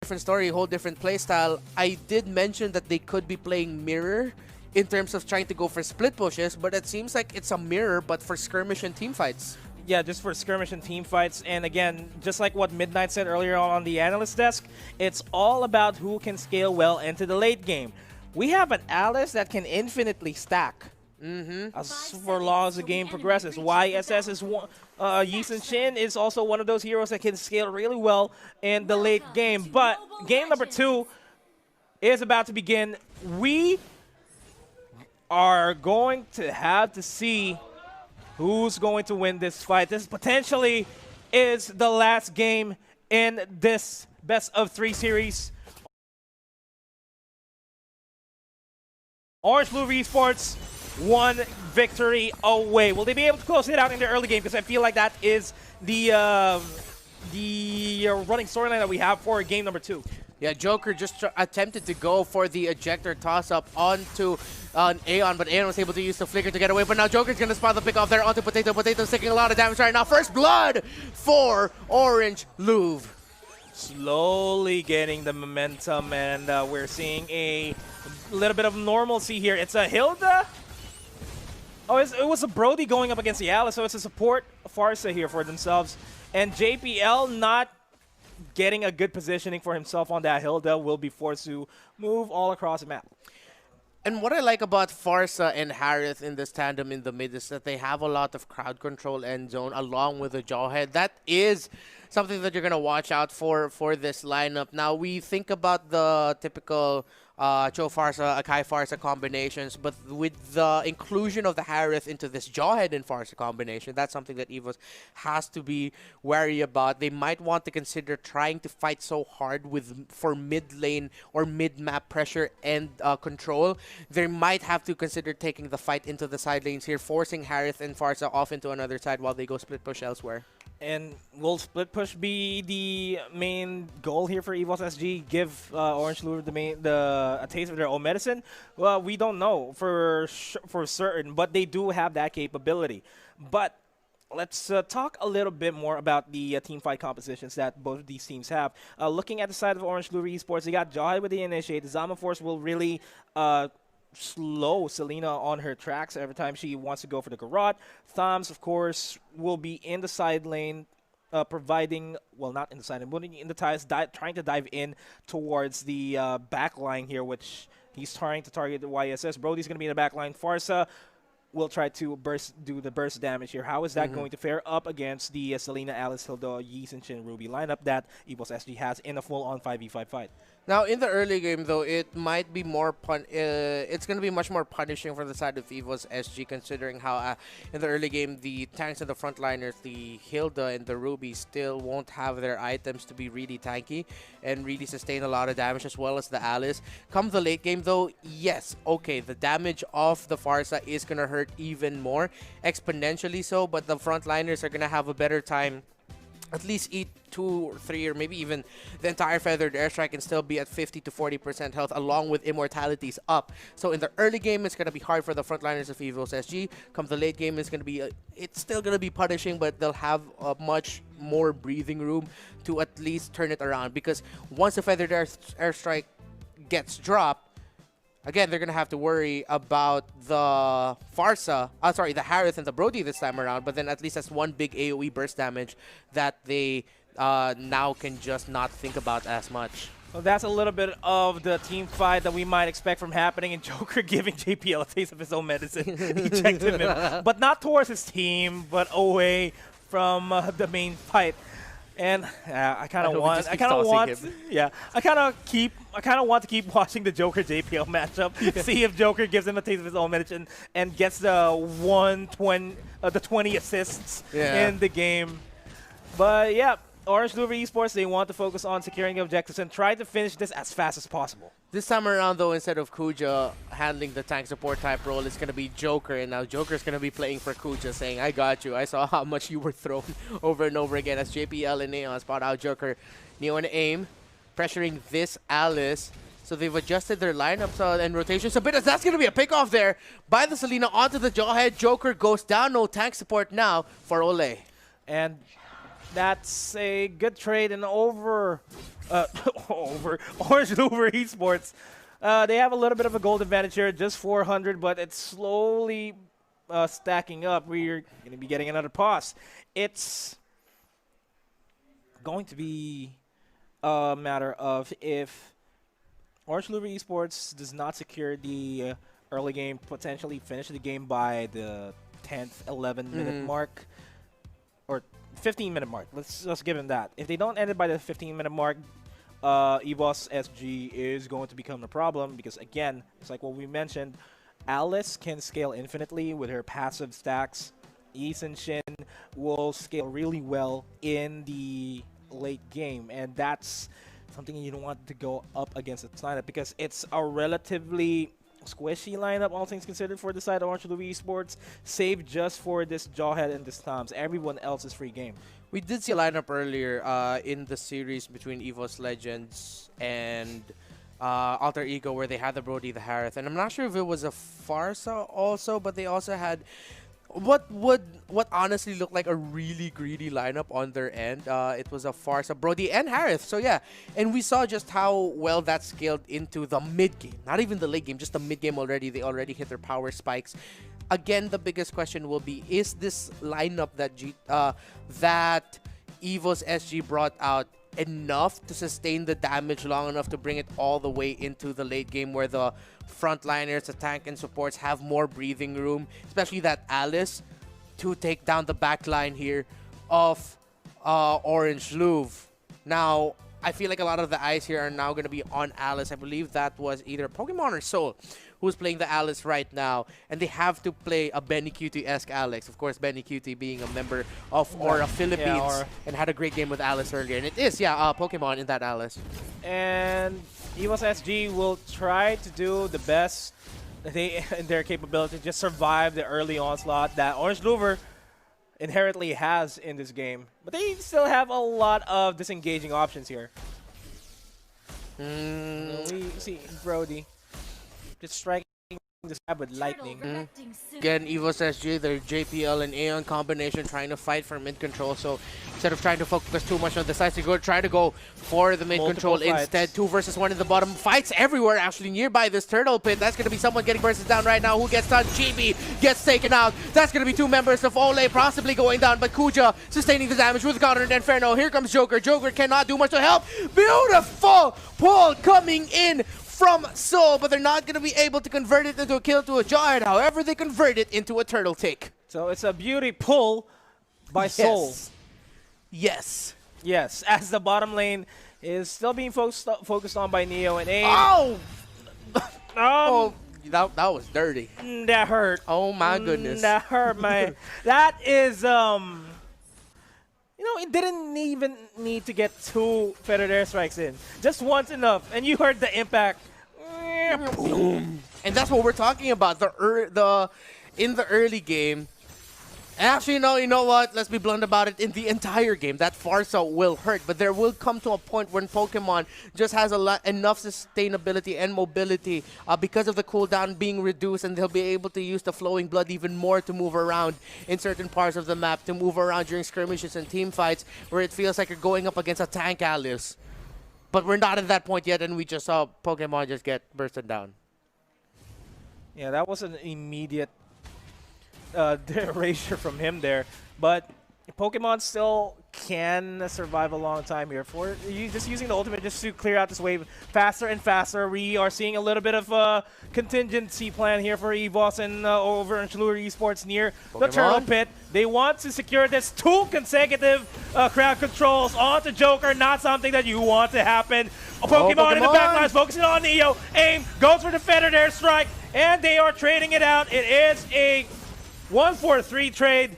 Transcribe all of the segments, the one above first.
different story, whole different playstyle. I did mention that they could be playing mirror in terms of trying to go for split pushes, but it seems like it's a mirror but for skirmish and team fights. Yeah, just for skirmish and team fights. And again, just like what Midnight said earlier on the analyst desk, it's all about who can scale well into the late game. We have an Alice that can infinitely stack. As for long as the game progresses. YSS is one. XINNN is also one of those heroes that can scale really well in the late game. But game number 2 is about to begin. We are going to have to see who's going to win this fight. This potentially is the last game in this best of 3 series. Orange Louvre Esports, 1 victory away. Will they be able to close it out in the early game? Because I feel like that is the running storyline that we have for game number 2. Yeah, Joker just attempted to go for the ejector toss-up onto Aeon, but Aeon was able to use the flicker to get away. But now Joker's going to spot the pick off there onto Potato. Potato's taking a lot of damage right now. First blood for Orange Louvre. Slowly getting the momentum, and we're seeing a little bit of normalcy here. It's a Hilda. Oh, it was a Brody going up against the Alice, so it's a support Farsa here for themselves. And JPL not getting a good positioning for himself on that Hilda, will be forced to move all across the map. And what I like about Farsa and Harith in this tandem in the mid is that they have a lot of crowd control end zone along with the Jawhead. That is something that you're going to watch out for this lineup. Now, we think about the typical Cho Farsa, Akai Farsa combinations, but with the inclusion of the Harith into this Jawhead and Farsa combination, that's something that EVOS has to be wary about. They might want to consider trying to fight so hard for mid lane or mid map pressure and control. They might have to consider taking the fight into the side lanes here, forcing Harith and Farsa off into another side while they go split push elsewhere. And will split push be the main goal here for EVOS SG? Give Orange Louvre a taste of their own medicine? Well, we don't know for certain, but they do have that capability. But let's talk a little bit more about the team fight compositions that both of these teams have. Looking at the side of Orange Louvre Esports, they got Jawhead with the initiate. The Zama Force will really slow Selena on her tracks every time she wants to go for the garrote. Thams, of course, will be in the side lane, providing, well, not in the side lane, but in the ties, trying to dive in towards the back line here, which he's trying to target the YSS. Brody's going to be in the back line. Farsa will try to do the burst damage here. How is that going to fare up against the Selena, Alice, Hilda, XINNN, Ruby lineup that EVOS SG has in a full-on 5v5 fight? Now, in the early game, though, it might be more it's going to be much more punishing for the side of EVOS SG, considering how in the early game, the tanks and the frontliners, the Hilda and the Ruby, still won't have their items to be really tanky and really sustain a lot of damage, as well as the Alice. Come the late game, though, yes, okay, the damage of the Farsa is going to hurt even more, exponentially so, but the frontliners are going to have a better time. At least eat 2 or 3 or maybe even the entire Feathered Airstrike and still be at 50 to 40% health along with Immortalities up. So in the early game, it's going to be hard for the frontliners of EVOS SG. Come the late game, it's going to be it's still going to be punishing, but they'll have a much more breathing room to at least turn it around. Because once the Feathered Airstrike gets dropped, again, they're going to have to worry about the Farsa, the Harith and the Brody this time around, but then at least that's one big AoE burst damage that they now can just not think about as much. Well, that's a little bit of the team fight that we might expect from happening, and Joker giving JPL a taste of his own medicine. He checked him in, but not towards his team, but away from the main fight. And I kind of want to keep watching the Joker JPL matchup, see if Joker gives him a taste of his own medicine and gets the 20 assists in the game. But yeah, Orange Louvre Esports, they want to focus on securing objectives and try to finish this as fast as possible. This time around, though, instead of Kuja handling the tank support type role, it's going to be Joker. And now Joker's going to be playing for Kuja, saying, I got you. I saw how much you were thrown over and over again as JPL and Neon spot out Joker. Neo and aim, pressuring this Alice. So they've adjusted their lineups and rotations a bit, as that's going to be a pick-off there by the Selena onto the Jawhead. Joker goes down. No tank support now for Ole. And that's a good trade, and over over Orange LOUVRE Esports. They have a little bit of a gold advantage here, just 400, but it's slowly stacking up. We're going to be getting another pause. It's going to be a matter of if Orange LOUVRE Esports does not secure the early game, potentially finish the game by the 10th, 11-minute mark, or 15-minute mark. Let's just give them that. If they don't end it by the 15-minute mark, EVOS SG is going to become a problem because, again, it's like what we mentioned, Alice can scale infinitely with her passive stacks. XINNN will scale really well in the late game, and that's something you don't want to go up against its lineup because it's a relatively squishy lineup, all things considered, for the side of Orange LOUVRE Esports, save just for this Jawhead and this Toms. Everyone else is free game. We did see a lineup earlier in the series between EVOS Legends and Alter Ego where they had the Brody, the Harith, and I'm not sure if it was a Farsa also, but they also had what honestly looked like a really greedy lineup on their end. It was a Farsa, Brody, and Harith. So yeah, and we saw just how well that scaled into the mid game, not even the late game, just the mid game already. They already hit their power spikes. Again, the biggest question will be: is this lineup that that EVOS SG brought out enough to sustain the damage long enough to bring it all the way into the late game where the frontliners, the tank and supports have more breathing room, especially that Alice, to take down the back line here of Orange LOUVRE. Now, I feel like a lot of the eyes here are now going to be on Alice. I believe that was either Pokemon or Soul who's playing the Alice right now, and they have to play a Benny QT-esque Alex. Of course, Benny QT being a member of Aura Philippines and had a great game with Alice earlier. And it is, Pokemon in that Alice. And EVOS SG will try to do the best they in their capability to just survive the early onslaught that Orange LOUVRE inherently has in this game. But they still have a lot of disengaging options here. We see Brody just striking this guy with lightning. Again, EVOS SG, their JPL and Aeon combination trying to fight for mid control. So instead of trying to focus too much on the sides, they try to go for the mid control instead. 2 versus 1 in the bottom. Fights everywhere actually nearby this turtle pit. That's going to be someone getting bursts down right now. Who gets done? GB gets taken out. That's going to be 2 members of Ole possibly going down, but Kuja sustaining the damage with Counter and Inferno. Here comes Joker. Joker cannot do much to help. Beautiful pull coming in from Soul, but they're not going to be able to convert it into a kill to a Jawhead. However, they convert it into a turtle take. So it's a beauty pull by Soul. Yes. Yes, as the bottom lane is still being focused on by Neo and AIM. Oh! Oh, that was dirty. That hurt. Oh my goodness. That hurt, man. That is, you know, it didn't even need to get 2 feathered airstrikes in. Just once enough, and you heard the impact. Boom. And that's what we're talking about. In the early game. Actually, no, you know what? Let's be blunt about it. In the entire game, that Farsa will hurt, but there will come to a point when Pokemon just has enough sustainability and mobility because of the cooldown being reduced, and they'll be able to use the flowing blood even more to move around in certain parts of the map, to move around during skirmishes and team fights where it feels like you're going up against a tank Alice. But we're not at that point yet, and we just saw Pokemon just get bursted down. Yeah, that was an immediate erasure from him there, but Pokemon still can survive a long time here. For just using the ultimate just to clear out this wave faster and faster. We are seeing a little bit of a contingency plan here for EVOS and over Orange LOUVRE Esports near the turtle pit. They want to secure this 2 consecutive crowd controls onto Joker, not something that you want to happen. Pokemon in the backlines, focusing on Neo. AIM goes for the feathered airstrike, and they are trading it out. It is a 1-4-3 trade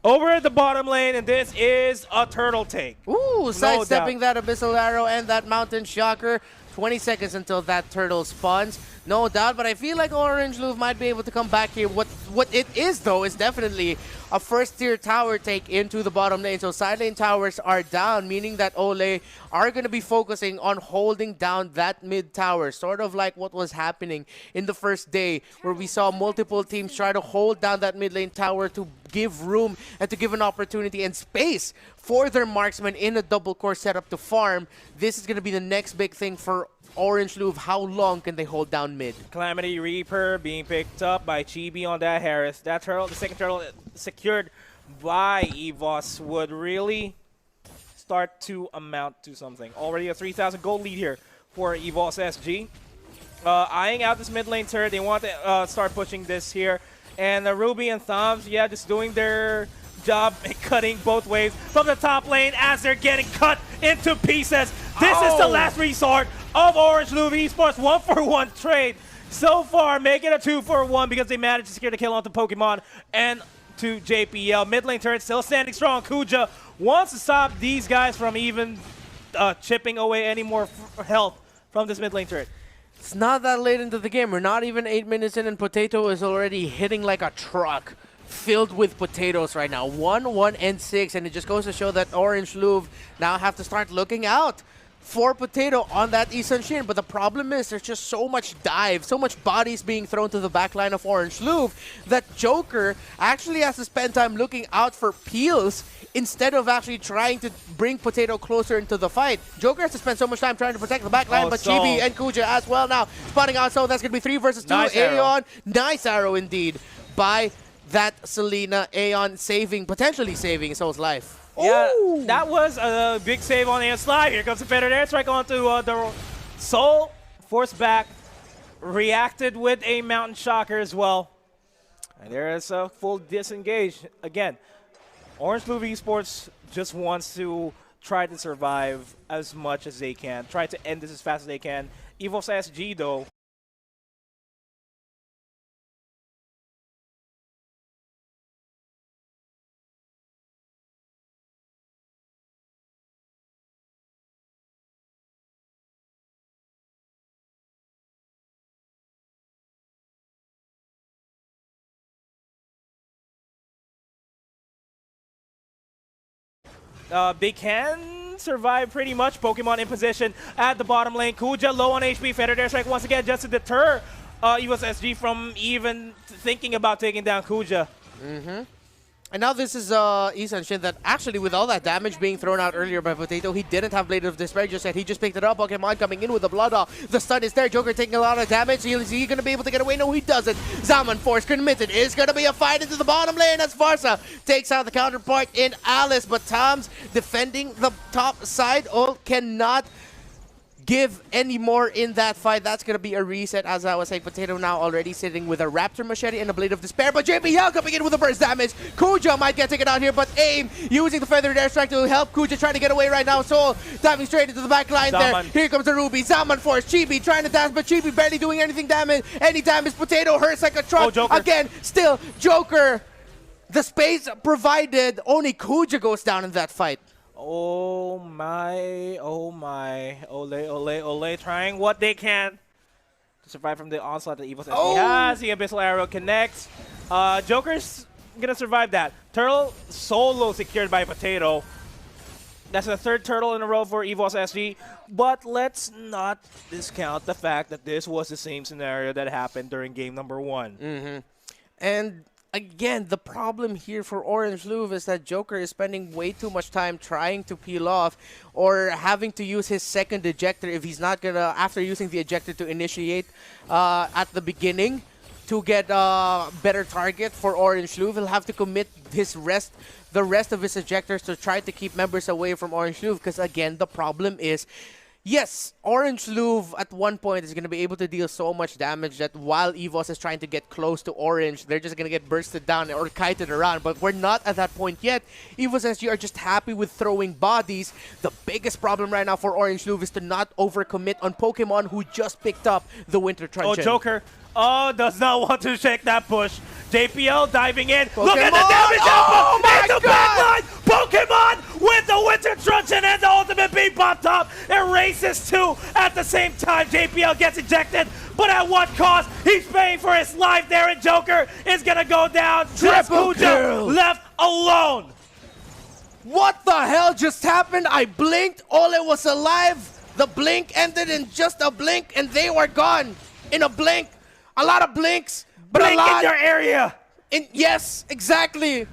over at the bottom lane, and this is a turtle take. Ooh, sidestepping that Abyssal Arrow and that Mountain Shocker. 20 seconds until that turtle spawns. No doubt, but I feel like Orange LOUVRE might be able to come back here with what it is, though, is definitely a first-tier tower take into the bottom lane. So side lane towers are down, meaning that Ole are going to be focusing on holding down that mid tower, sort of like what was happening in the first day, where we saw multiple teams try to hold down that mid lane tower to give room and to give an opportunity and space for their marksmen in a double core setup to farm. This is going to be the next big thing for Orange Louvre. How long can they hold down mid? Calamity Reaper being picked up by Chibi on that Harris. That turtle, the second turtle secured by EVOS, would really start to amount to something. Already a 3,000 gold lead here for EVOS SG. Eyeing out this mid lane turret. They want to start pushing this here. And Ruby and Thumbs, yeah, just doing their job cutting both ways from the top lane as they're getting cut into pieces. This is the last resort of Orange Louvre Esports 1-for-1 trade. So far, make it a 2-for-1 because they managed to secure the kill onto Pokemon and to JPL. Mid lane turret still standing strong. Kuja wants to stop these guys from even chipping away any more health from this mid lane turret. It's not that late into the game. We're not even 8 minutes in, and Potato is already hitting like a truck filled with potatoes right now. 1, 1, and 6, and it just goes to show that Orange Louvre now have to start looking out for Potato on that Isan Shin. But the problem is there's just so much dive, so much bodies being thrown to the back line of Orange Louvre that Joker actually has to spend time looking out for peels instead of actually trying to bring Potato closer into the fight. Joker has to spend so much time trying to protect the back line, but Chibi and Kuja as well now spotting out. So that's going to be 3 versus 2. Nice Aeon, nice arrow indeed by that Selena. Aeon potentially saving Soul's life. Yeah, that was a big save on Aeon Slide. Here comes the Federed Airstrike onto the Soul. Forced back. Reacted with a Mountain Shocker as well. And there is a full disengage. Again, Orange Louvre Esports just wants to try to survive as much as they can. Try to end this as fast as they can. EVOS SG, though, they can survive pretty much. Pokemon in position at the bottom lane. Kuja low on HP. Federed Airstrike once again just to deter EVOS SG from even thinking about taking down Kuja. And now this is Isan Shin that actually, with all that damage being thrown out earlier by Potato, he didn't have Blade of Despair just yet. He just picked it up. Pokemon coming in with the Blood Off. The stun is there. Joker taking a lot of damage. Is he going to be able to get away? No, he doesn't. Zaman Force committed. It's going to be a fight into the bottom lane as Farsa takes out the counterpart in Alice. But Tom's defending the top side. Cannot give any more in that fight. That's going to be a reset. As I was saying, Potato now already sitting with a Raptor Machete and a Blade of Despair, but JBL coming in with a burst damage. Kuja might get taken out here, but AIM using the Feathered Airstrike to help Kuja trying to get away right now. Soul diving straight into the back line there. Here comes the Ruby. Zaman Force. Chibi trying to dance, but Chibi barely doing anything damage. Any damage. Potato hurts like a truck. Again, still Joker. The space provided. Only Kuja goes down in that fight. Oh my, oh my. Ole, trying what they can to survive from the onslaught that EVOS SG has. The Abyssal Arrow connects. Joker's gonna survive that. Turtle solo secured by Potato. That's the 3rd turtle in a row for EVOS SG. But let's not discount the fact that this was the same scenario that happened during game number 1. And again, the problem here for Orange Louvre is that Joker is spending way too much time trying to peel off or having to use his second ejector if he's not gonna, after using the ejector to initiate at the beginning to get a better target for Orange Louvre. He'll have to commit the rest of his ejectors to try to keep members away from Orange Louvre, because again, the problem is, yes, Orange Louvre at one point is going to be able to deal so much damage that while EVOS is trying to get close to Orange, they're just going to get bursted down or kited around. But we're not at that point yet. EVOS SG are just happy with throwing bodies. The biggest problem right now for Orange Louvre is to not overcommit on Pokemon who just picked up the Winter Truncheon. Oh, Joker. Oh, does not want to shake that push. JPL diving in. Pokemon. Look at the damage output! My the backline! Pokemon with the Winter Truncheon and the ultimate beam popped up. It races 2 at the same time. JPL gets ejected but at what cost? He's paying for his life there, and Joker is going to go down. Just Kuja left alone. What the hell just happened? I blinked, Ole was alive. The blink ended in just a blink, and they were gone in a blink. A lot of blinks, but Blink a lot in your area. Yes, exactly.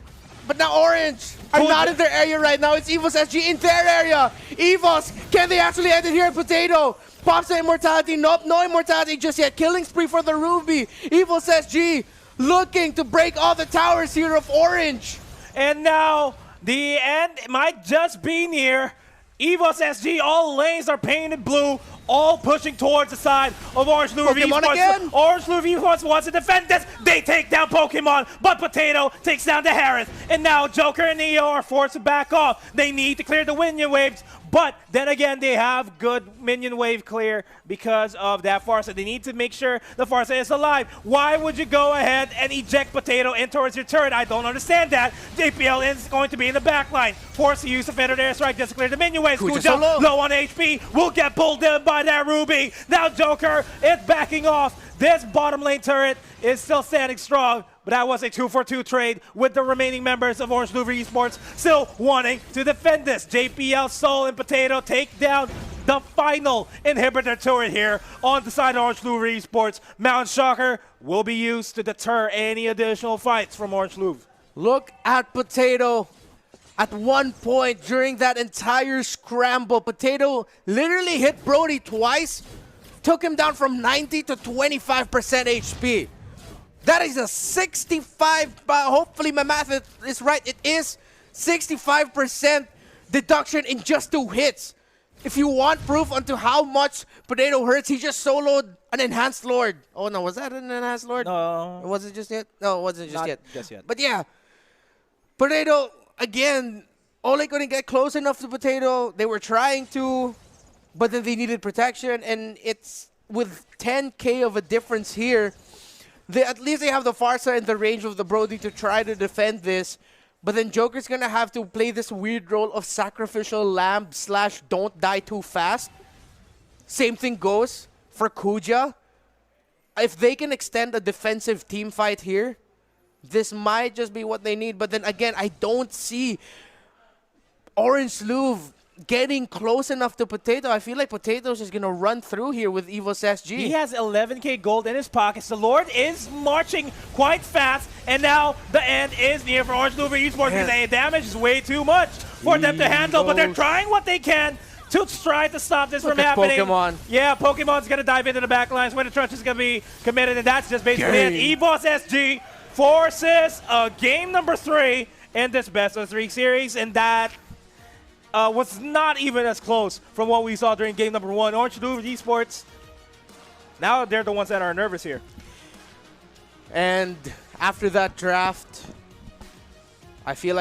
But now Orange are not in their area right now. It's EVOS SG in their area. EVOS, can they actually end it here at Potato? Pops the immortality. Nope, no immortality just yet. Killing spree for the Ruby. EVOS SG looking to break all the towers here of Orange. And now the end might just be near. EVOS SG, all lanes are painted blue, all pushing towards the side of Orange LOUVRE ESPORTS. Orange LOUVRE ESPORTS wants to defend this. They take down Pokemon, but Potato takes down the Harris. And now Joker and Neo are forced to back off. They need to clear the minion waves, but then again, they have good minion wave clear because of that Farsa. They need to make sure the Farsa is alive. Why would you go ahead and eject Potato in towards your turret? I don't understand that. JPL is going to be in the back line. Forced to use the Feathered Airstrike just to clear the minion waves. Kuja low on HP, will get pulled in by that Ruby. Now Joker is backing off. This bottom lane turret is still standing strong, but that was a 2-for-2 trade with the remaining members of Orange LOUVRE ESPORTS still wanting to defend this. JPL, Soul, and Potato take down the final inhibitor turret here on the side of Orange LOUVRE ESPORTS. Mount Shocker will be used to deter any additional fights from Orange LOUVRE. Look at Potato. At one point during that entire scramble, Potato literally hit Brody twice, took him down from 90 to 25% HP. That is a 65, hopefully my math is right, it is 65% deduction in just 2 hits. If you want proof onto how much Potato hurts, he just soloed an Enhanced Lord. Oh no, was that an Enhanced Lord? No. Was it just yet? No, it wasn't just Not yet. just yet. But yeah, Potato, again, Ole couldn't get close enough to Potato. They were trying to, but then they needed protection, and it's with 10k of a difference here. At least they have the Farsa in the range of the Brody to try to defend this. But then Joker's gonna have to play this weird role of sacrificial lamb / don't die too fast. Same thing goes for Kuja. If they can extend a defensive team fight here, this might just be what they need. But then again, I don't see Orange LOUVRE getting close enough to Potato. I feel like Potato's just going to run through here with EVOS SG. He has 11k gold in his pockets. The Lord is marching quite fast, and now the end is near for Orange LOUVRE ESPORTS because the damage is way too much for them to handle, but they're trying what they can to try to stop this from happening. Pokemon. Yeah, Pokemon's going to dive into the back lines where the Trunch is going to be committed, and that's just basically it. EVOS SG forces game number 3 in this best of 3 series, and that was not even as close from what we saw during game number 1. Orange LOUVRE ESPORTS, now they're the ones that are nervous here. And after that draft, I feel like